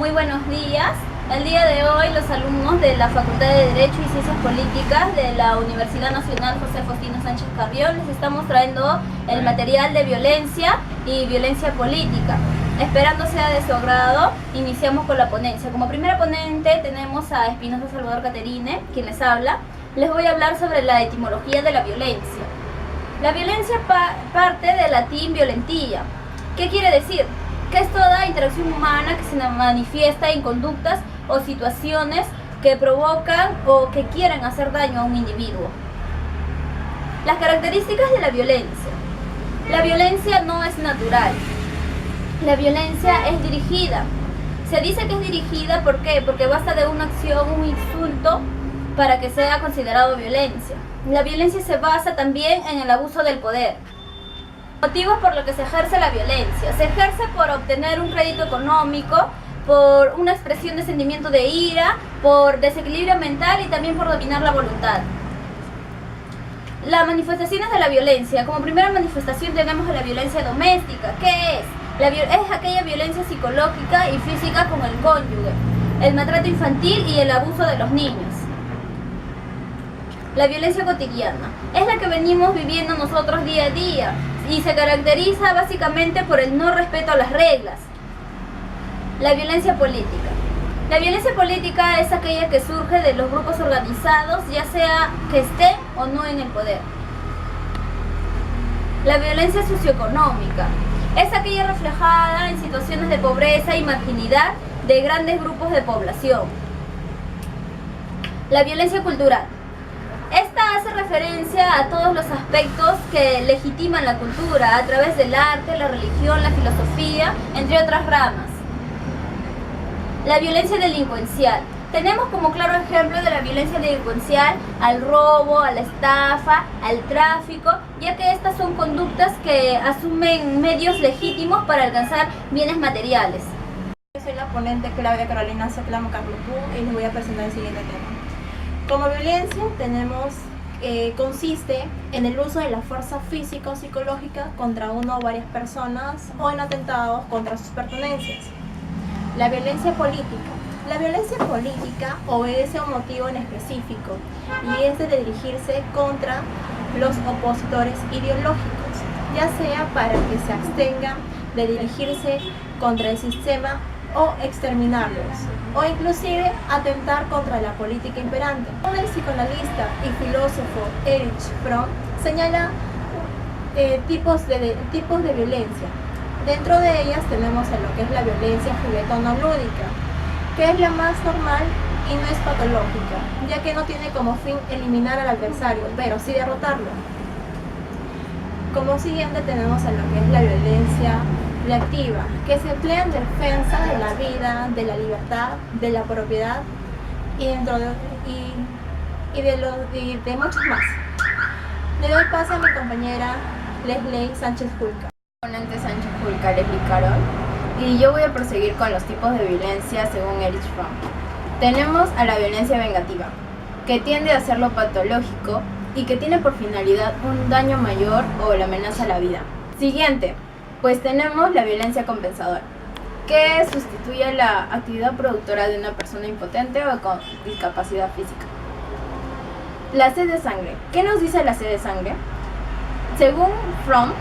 Muy buenos días. El día de hoy los alumnos de la Facultad de Derecho y Ciencias Políticas de la Universidad Nacional José Faustino Sánchez Carrión les estamos trayendo el material de violencia y violencia política. Esperando sea de su agrado, iniciamos con la ponencia. Como primera ponente tenemos a Espinosa Salvador Caterine, quien les habla. Les voy a hablar sobre la etimología de la violencia. La violencia parte del latín violentilla. ¿Qué quiere decir? Que es toda interacción humana que se manifiesta en conductas o situaciones que provocan o que quieren hacer daño a un individuo. Las características de la violencia. La violencia no es natural. La violencia es dirigida. Se dice que es dirigida, ¿por qué? Porque basta de una acción, un insulto, para que sea considerado violencia. La violencia se basa también en el abuso del poder. Motivos por los que se ejerce la violencia. Se ejerce por obtener un crédito económico, por una expresión de sentimiento de ira, por desequilibrio mental y también por dominar la voluntad. Las manifestaciones de la violencia. Como primera manifestación tenemos a la violencia doméstica. ¿Qué es? Es aquella violencia psicológica y física con el cónyuge, el maltrato infantil y el abuso de los niños. La violencia cotidiana es la que venimos viviendo nosotros día a día y se caracteriza básicamente por el no respeto a las reglas. La violencia política. La violencia política es aquella que surge de los grupos organizados, ya sea que estén o no en el poder. La violencia socioeconómica es aquella reflejada en situaciones de pobreza y marginalidad de grandes grupos de población. La violencia cultural. Esta hace referencia a todos los aspectos que legitiman la cultura a través del arte, la religión, la filosofía, entre otras ramas. La violencia delincuencial. Tenemos como claro ejemplo de la violencia delincuencial al robo, a la estafa, al tráfico, ya que estas son conductas que asumen medios legítimos para alcanzar bienes materiales. Yo soy la ponente Claudia Carolina Soclamo Carlupú y les voy a presentar el siguiente tema. Como violencia consiste en el uso de la fuerza física o psicológica contra una o varias personas o en atentados contra sus pertenencias. La violencia política. La violencia política obedece a un motivo en específico y es de dirigirse contra los opositores ideológicos, ya sea para que se abstengan de dirigirse contra el sistema o exterminarlos, o inclusive atentar contra la política imperante. El psicoanalista y filósofo Erich Fromm señala tipos de violencia. Dentro de ellas tenemos a lo que es la violencia juguetona-lúdica, que es la más normal y no es patológica, ya que no tiene como fin eliminar al adversario, pero sí derrotarlo. Como siguiente tenemos a lo que es la violencia reactiva, que se emplea en defensa de la vida, de la libertad, de la propiedad y de muchos más. Le doy paso a mi compañera Leslie Sánchez Julca. Ponente Sánchez Julca, Leslie Carol, y yo voy a proseguir con los tipos de violencia según Erich Fromm. Tenemos a la violencia vengativa, que tiende a ser lo patológico y que tiene por finalidad un daño mayor o la amenaza a la vida. Siguiente, pues tenemos la violencia compensadora, que sustituye la actividad productora de una persona impotente o con discapacidad física. La sed de sangre. ¿Qué nos dice la sed de sangre? Según Fromm,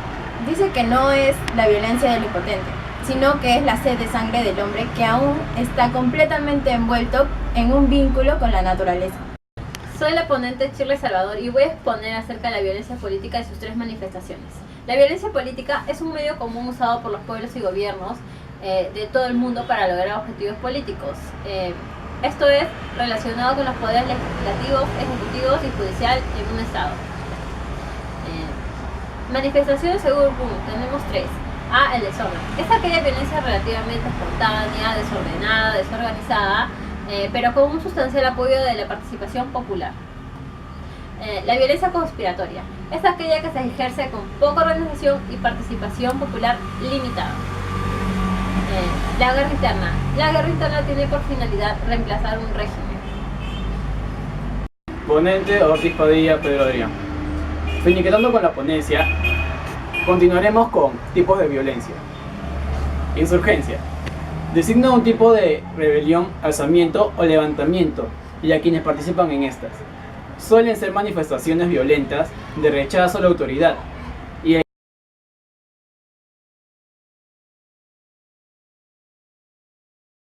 dice que no es la violencia del impotente, sino que es la sed de sangre del hombre que aún está completamente envuelto en un vínculo con la naturaleza. Soy la ponente Shirley Salvador y voy a exponer acerca de la violencia política y sus tres manifestaciones. La violencia política es un medio común usado por los pueblos y gobiernos de todo el mundo para lograr objetivos políticos. Esto es relacionado con los poderes legislativos, ejecutivos y judicial en un estado. Manifestaciones según Boom, tenemos tres. A. El desorden. Es aquella violencia relativamente espontánea, desordenada, desorganizada, pero con un sustancial apoyo de la participación popular. La violencia conspiratoria es aquella que se ejerce con poca organización y participación popular limitada. La guerra interna. La guerra interna tiene por finalidad reemplazar un régimen. Ponente Ortiz Padilla Pedro Adrián. Finiquetando con la ponencia, continuaremos con tipos de violencia. Insurgencia. Designa un tipo de rebelión, alzamiento o levantamiento, y a quienes participan en estas. Suelen ser manifestaciones violentas de rechazo a la autoridad,